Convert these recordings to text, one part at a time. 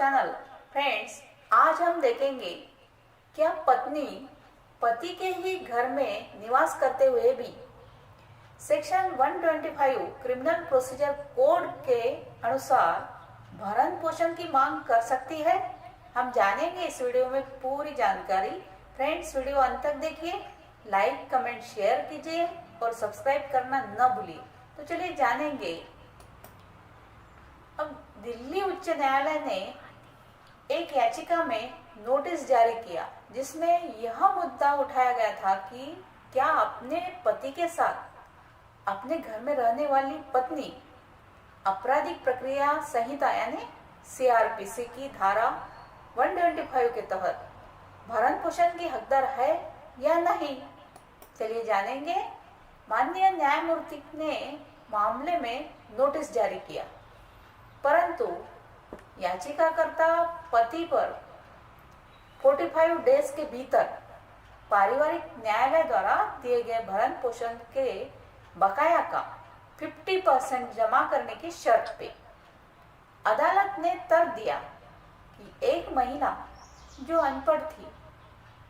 Channel. Friends, आज हम देखेंगे क्या पत्नी पति के ही घर में निवास करते हुए भी सेक्शन 125 क्रिमिनल प्रोसीजर कोड के अनुसार भरण पोषण की मांग कर सकती है। हम जानेंगे इस वीडियो में पूरी जानकारी। फ्रेंड्स, वीडियो अंत तक देखिए, लाइक कमेंट शेयर कीजिए और सब्सक्राइब करना न भूलिए। तो चलिए जानेंगे। अब दिल्ली उच्च न्यायालय ने एक याचिका में नोटिस जारी किया जिसमें यह मुद्दा उठाया गया था कि क्या अपने पति के साथ अपने घर में रहने वाली पत्नी आपराधिक प्रक्रिया संहिता यानी सीआरपीसी की धारा 125 के तहत भरण पोषण की हकदार है या नहीं। चलिए जानेंगे। माननीय न्यायमूर्ति ने मामले में नोटिस जारी किया, परंतु याचिकाकर्ता पति पर 45 डेज के भीतर पारिवारिक न्यायालय द्वारा दिए गए भरण पोषण के बकाया का 50% जमा करने की शर्त पे अदालत ने तर्क दिया कि एक महिला जो अनपढ़ थी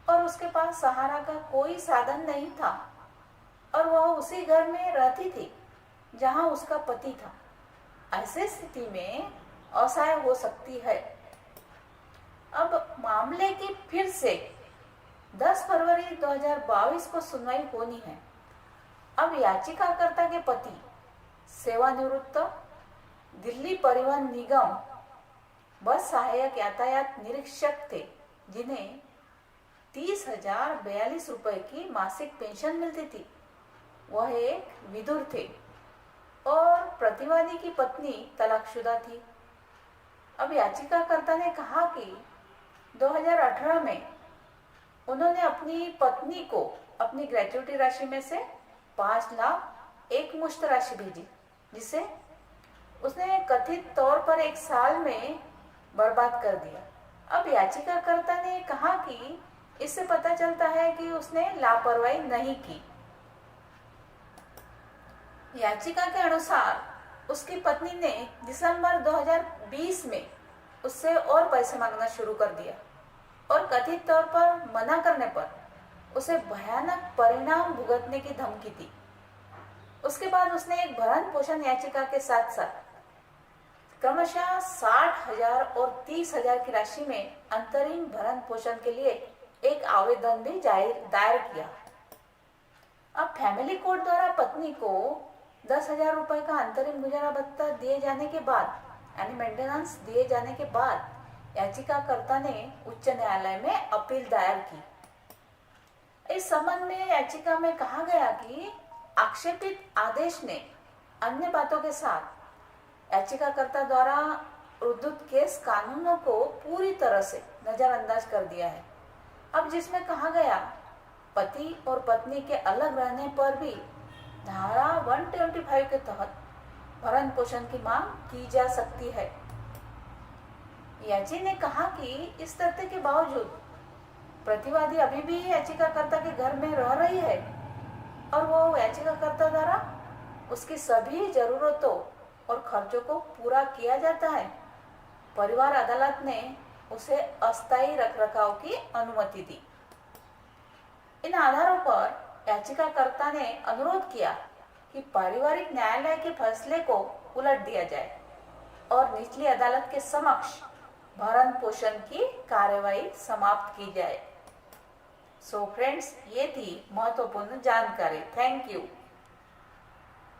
और उसके पास सहारा का कोई साधन नहीं था और वह उसी घर में रहती थी जहां उसका पति था, ऐसी स्थिति में असहाय हो सकती है। अब मामले की फिर से 10 फरवरी 2022 को सुनवाई होनी है। अब याचिकाकर्ता के पति सेवानिवृत्त दिल्ली परिवहन निगम बस सहायक यातायात निरीक्षक थे, जिन्हें 30,042 रुपए की मासिक पेंशन मिलती थी। वह एक विधुर थे और प्रतिवादी की पत्नी तलाकशुदा थी। अब याचिकाकर्ता ने कहा कि 2018 में उन्होंने अपनी पत्नी को अपनी ग्रेच्युटी राशि में से 5 लाख एक मुश्त राशि भेजी, जिसे उसने कथित तौर पर एक साल में बर्बाद कर दिया। अब याचिकाकर्ता ने कहा कि इससे पता चलता है कि उसने लापरवाही नहीं की। याचिका के अनुसार उसकी पत्नी ने दिसंबर 2020 में उससे और पैसे मांगना शुरू कर दिया और कथित तौर पर मना करने पर उसे भयानक परिणाम भुगतने की धमकी दी। उसके बाद उसने एक भरण पोषण याचिका के साथ साथ क्रमशः 60,000 और 30,000 की राशि में अंतरिम भरण पोषण के लिए एक आवेदन भी दायर किया। अब फैमिली कोर्ट द्वारा पत्नी को 10,000 रुपए का अंतरिम गुजारा भत्ता दिए जाने के बाद यानी मेंटेनेंस दिए जाने के बाद याचिकाकर्ता ने उच्च न्यायालय में अपील दायर की। इस संबंध में याचिका में कहा गया कि आक्षेपित आदेश ने अन्य बातों के साथ याचिकाकर्ता द्वारा उद्धृत केस कानूनों को पूरी तरह से नजरअंदाज कर दिया है। अब जिसमें कहा गया पति और पत्नी के अलग रहने पर भी धारा 125 के तहत भरण पोषण की मांग की जा सकती है। याची ने कहा कि इस तथ्य के बावजूद प्रतिवादी अभी भी याचिकाकर्ता के घर में रह रही है और वो याचिकाकर्ता द्वारा उसकी सभी जरूरतों और खर्चों को पूरा किया जाता है, परिवार अदालत ने उसे अस्थायी रखरखाव की अनुमति दी। इन आधारों पर याचिकाकर्ता ने अनुरोध किया कि पारिवारिक न्यायालय के फैसले को उलट दिया जाए और निचली अदालत के समक्ष भरण पोषण की कार्यवाही समाप्त की जाए। सो फ्रेंड्स, ये थी महत्वपूर्ण जानकारी। Thank you.